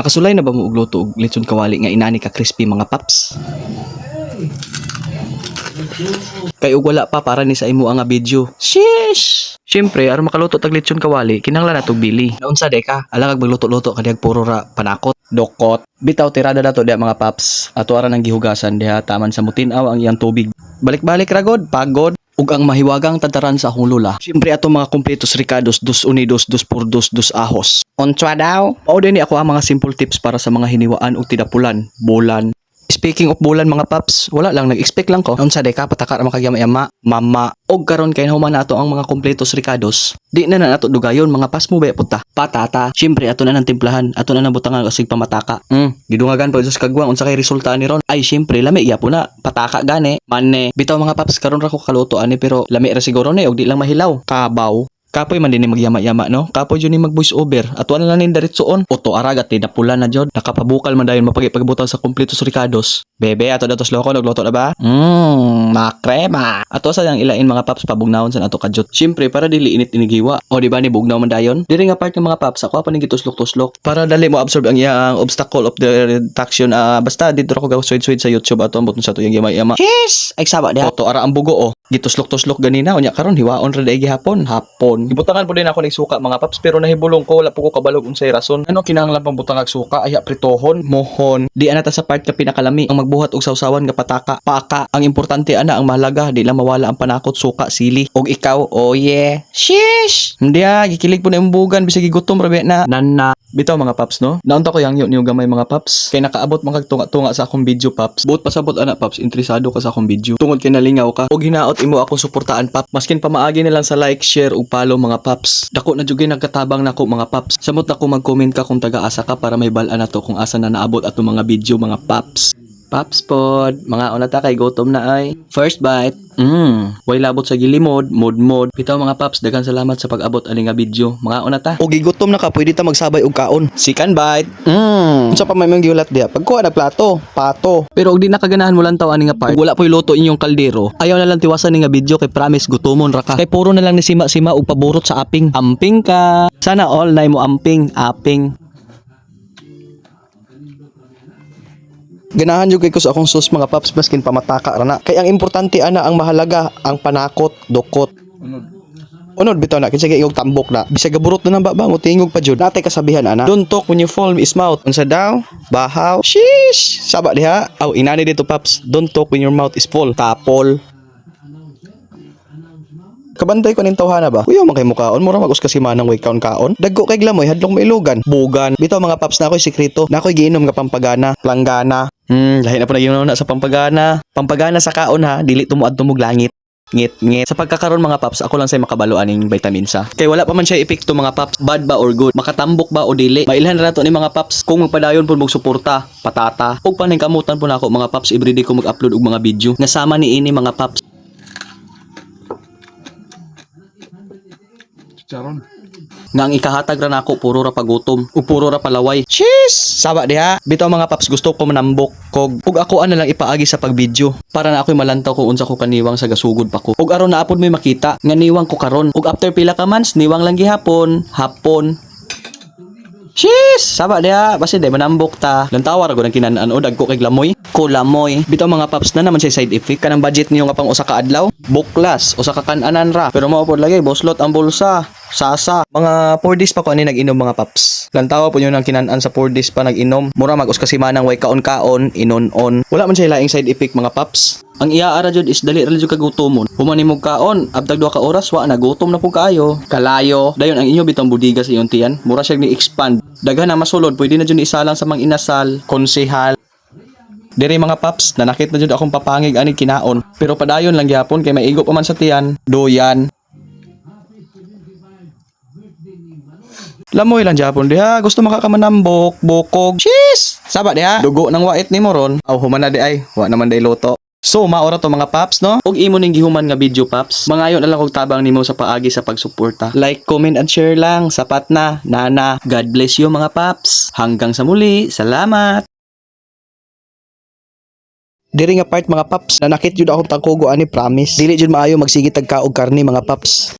Nakasulay na ba mo og luto og lechon kawali nga inani ka crispy mga paps? Kay ug wala pa para ni sa imo nga video. Sheesh! Siyempre, aron makaluto tag lechon kawali, kinahanglan natog bili. Naunsa de ka? Alangag magluto-luto kadiag puro ra panakot, dokot. Bitaw tirada dato diha mga paps. Ato ara nang gihugasan diha taman sa mutinaw ang iyang tubig. Balik-balik ra god, pagod. Ug ang mahiwagang tataran sa akong lula. Siyempre ato mga kumpletos ricados, dos unidos, dos por dos ahos. Ontra daw. Mao din ni ako ang mga simple tips para sa mga hiniwaan ug tidapulan, bulan. Speaking of bulan mga paps, wala lang nag-expect lang ko. Unsa day ka pataka ra makagyama-yama, mama. Og karon kay human nato ang mga kumpletos ricados. Di na nato dugayon mga pas mo ba puta. Patata. Siyempre ato na nang timplahan, ato na nang butangan kasig pamataka. Gidungagan pa sa kagwang unsa kay resulta ni ron? Ay siyempre lami iya po na. Pataka gani. Mane. Bitaw mga paps karon ra ko kaluto ani pero lami ra siguro ni og di lang mahilaw. Kabaw. Kapoy man din ni magyama-yama no. Kapoy jud ni mag voice over. Ato na lang nin diretsoon. Oto aragat ti napula na jud. Nakapabukal man dayon mapagibutang sa kumpletos ricados. Bebe ato datos loko nagluto na ba? Makrema. Ato sa yang ilain mga paps pabugnawon sa ato kadyot. Siyempre para dili init inigiwa. O di ba ni bugnaw man dayon? Diri nga part ng mga paps ako pa ning gituslok-tuslok para dali mo absorb ang iyang obstacle of the reduction. Basta dito ako gawswid-swid sa YouTube ato ambot sa ato yang yama-yama. Yes! Ay saba diha. Oto ara ang bugo oh. Gituslok-tuslok ganina unya karon hiwaon ra day gihapon. Hapon. Gibutangan po din ako ng suka mga paps pero nahibulong ko wala po ko kabalog unsay rason. Ano kinahanglan pang butangag suka ay pritohon, mohon. Di ana ta sa part ka pinakalami ang magbuhat og sawsawan nga pataka. Paka. Ang importante ana ang mahalaga di lang mawala ang panakot suka sili. Og ikaw, oh yeah. Sheesh. Hindi gikilig po na imbugan bisag gigutom ra na. Nana. Bitaw mga paps no. Naunta ko yang niyo gamay mga paps. Kay nakaabot mga tunga-tunga sa akong video paps. Buot pasabot ana paps interesado ka sa akong video. Tungod kay nalingaw ka og hinaot imo akong suportaan pap. Maskin pamaagi na lang sa like, share ug follow mga paps. Dako na jud nagkatabang nako mga paps. Samot nako mag-comment ka kung taga-asa ka para may bal-an nato kung asa na naabot ato mga video mga paps. Paps pod, mga una ta kay gutom na ay. First bite. Way labot sa gilimod, mod. Bitaw mga paps, daghang salamat sa pag-abot ani nga video. Mga una ta. Og gigutom na ka, pwede ta magsabay og kaon. Second bite. Unsa pa may mga giulat diha? Pagkuha na plato, pato. Pero og di na kaganahan mo lang taw ani nga part. Wala po'y luto inyong kaldero. Ayaw na lang tiwasan ni nga video kay promise gutomon ra ka. Kay puro na lang ni sima-sima og paborot sa aping. Amping ka. Sana all na mo amping, aping. Ganahan jud kay ko sa akong sus mga paps maskin pamataka ra na. Kay ang importante ana ang mahalaga ang panakot, dokot. Unod bitaw na kinsa kay og tambok na. Bisag gaburot na nang baba mo tingog pa jud. Natay kasabihan ana. Don't talk when you foam is mouth. Unsa daw? Bahaw. Sheesh. Saba diha. Aw inani dito paps. Don't talk when your mouth is full. Tapol. Kabantay ko ning tawhana ba? Kuya man kay mukaon mura mag-us kasi manang way kaon-kaon. Dagko kay glamoy hadlong mailugan. Bugan. Bitaw mga paps na ako'y sikreto. Na ako'y giinom nga pampagana, planggana. Lahi na po nagiinom na sa pampagana. Pampagana sa kaon ha, dili tumuad tumog langit. Ngit. Sa pagkakaroon mga paps, ako lang say makabalo aning vitamin sa. Kay wala pa man siya epekto mga paps, bad ba or good, makatambok ba o dili. Mailhan ra to ni mga paps kung magpadayon pud mog suporta, patata. Ug paning kamutan po nako mga paps, everyday ko mag-upload og mga video. Nga sama ni ini mga paps. Charon. Nga ang ikahatag ra nako puro ra pagutom ug puro ra palaway. Cheese! Saba diha. Bitaw mga paps gusto ko manambok kog ug ako ana lang ipaagi sa pagvideo para na ako'y malantaw kung unsa ko kaniwang sa gasugod pa ko. Ug aron na apod may makita nga niwang ko karon. Ug after pila ka months niwang lang gihapon, hapon. Cheese! Saba diha, basi day manambok ta. Lantawar ko nang kinaan o dagko kay glamoy. Kulamoy. Bitaw mga paps na naman say side effect kanang budget niyo nga pang usa ka adlaw. Buklas, usa ka kan-anan ra. Pero mao pod lagi boslot ang bulsa. Sasa. Mga 4 days pa ko ani nag-inom mga paps. Lantawa po yun ang kinaan sa 4 days pa nag-inom. Mura mag-us kasi manang way kaon-kaon, inon-on. Wala man siya laing side effect mga paps. Ang iaara jud is dali ra jud kagutomon. Humanimog kaon, abdag 2 ka oras wa nagutom na pud kaayo. Kalayo. Dayon ang inyo bitong budiga sa iyong tiyan. Mura siya ni expand. Daghan na masulod, pwede na jud isalang sa mga inasal, konsehal. Diri mga paps, nanakit na jud akong papangig ani kinaon. Pero padayon lang gyapon kay maigo pa man sa tiyan. Doyan. Lamoy lang Japon diha, gusto makakamanambok, bukog. Cheese! Saba diha, dugo ng wait ni mo ron. Aw human na di ay, wa naman day luto. So maora to mga paps no. Og imo ning gihuman nga video paps. Mangayon na lang og tabang nimo sa paagi sa pagsuporta. Like, comment and share lang. Sapat na. Nana. God bless you mga paps. Hanggang sa muli. Salamat. Diri nga part mga paps, nanakit jud akong tangkugo ani promise. Dili jud maayo magsigitag ka og karni mga paps.